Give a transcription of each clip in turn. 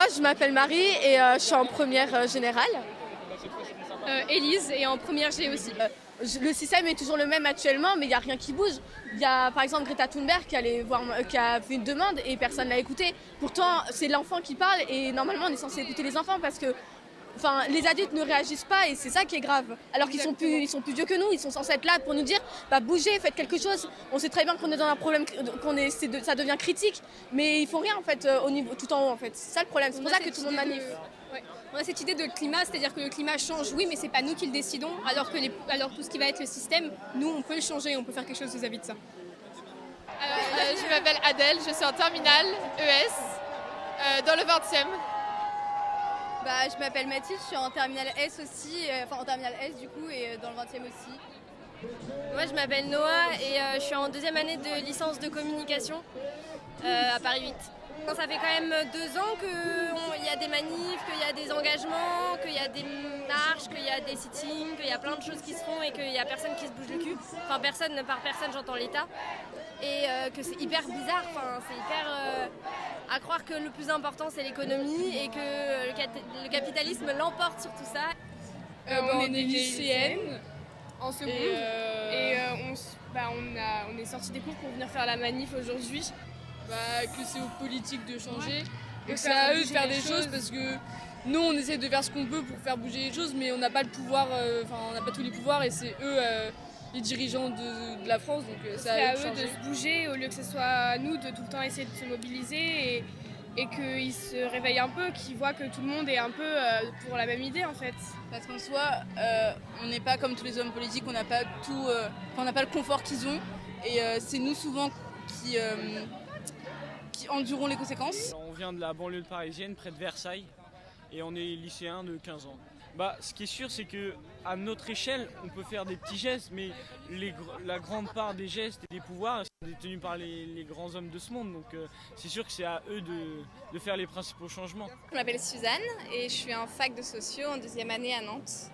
Je m'appelle Marie et je suis en première générale. Élise et en première G aussi. Le système est toujours le même actuellement, mais il n'y a rien qui bouge. Il y a par exemple Greta Thunberg qui a fait une demande et personne ne l'a écoutée. Pourtant, c'est l'enfant qui parle et normalement on est censé écouter les enfants parce que les adultes ne réagissent pas et c'est ça qui est grave. Alors qu'ils sont plus vieux que nous, ils sont censés être là pour nous dire bougez, faites quelque chose. On sait très bien qu'on est dans un problème, ça devient critique, mais ils font rien en fait au niveau tout en haut en fait. C'est ça le problème. C'est pour ça que tout le monde manif. Ouais. On a cette idée de climat, c'est-à-dire que le climat change, oui, mais c'est pas nous qui le décidons, alors que tout ce qui va être le système, nous on peut le changer, on peut faire quelque chose vis-à-vis de ça. Je m'appelle Adèle, je suis en terminale ES dans le 20e. Je m'appelle Mathilde, je suis en terminale S aussi, en terminale S du coup et dans le 20e aussi. Moi je m'appelle Noah et je suis en deuxième année de licence de communication à Paris 8. Ça fait quand même 2 ans qu'il y a des manifs, qu'il y a des engagements, qu'il y a des marches, qu'il y a des sittings, qu'il y a plein de choses qui se font et qu'il n'y a personne qui se bouge le cul. Enfin personne, par personne j'entends l'État. Et que c'est hyper bizarre, c'est hyper à croire que le plus important c'est l'économie et que le capitalisme l'emporte sur tout ça. On est des lycéennes en seconde et on est sortis des cours pour venir faire la manif aujourd'hui. Que c'est aux politiques de changer et que c'est à eux de faire des choses parce que nous on essaie de faire ce qu'on peut pour faire bouger les choses mais on n'a pas le pouvoir, on n'a pas tous les pouvoirs et c'est eux les dirigeants de la France donc c'est à eux de se bouger au lieu que ce soit à nous de tout le temps essayer de se mobiliser et qu'ils se réveillent un peu, qu'ils voient que tout le monde est un peu pour la même idée en fait. Parce qu'en soi, on n'est pas comme tous les hommes politiques, on n'a pas on n'a pas le confort qu'ils ont et c'est nous souvent qui endurons les conséquences. On vient de la banlieue parisienne, près de Versailles, et on est lycéen de 15 ans. Ce qui est sûr, c'est qu'à notre échelle, on peut faire des petits gestes, mais la grande part des gestes et des pouvoirs sont détenus par les grands hommes de ce monde. Donc c'est sûr que c'est à eux de faire les principaux changements. Je m'appelle Suzanne et je suis en fac de socio en 2e année à Nantes.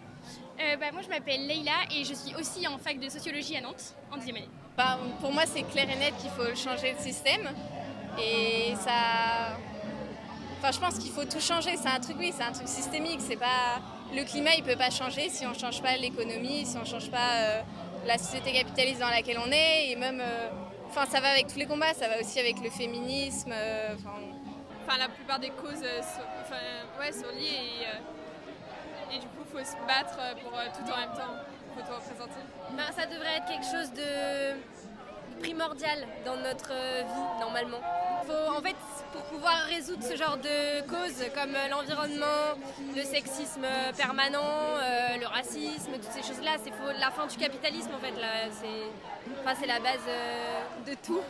Moi je m'appelle Leïla et je suis aussi en fac de sociologie à Nantes en 10e année. Pour moi c'est clair et net qu'il faut changer le système. Et ça... je pense qu'il faut tout changer, c'est un truc systémique, c'est pas... Le climat il peut pas changer si on change pas l'économie, si on change pas la société capitaliste dans laquelle on est, et même... ça va avec tous les combats, ça va aussi avec le féminisme, La plupart des causes sont liées et du coup il faut se battre pour tout en même temps, faut tout représenter. Ça devrait être quelque chose de primordial dans notre vie normalement. Pour pouvoir résoudre ce genre de causes comme l'environnement, le sexisme permanent, le racisme, toutes ces choses-là, c'est la fin du capitalisme en fait. C'est la base de tout.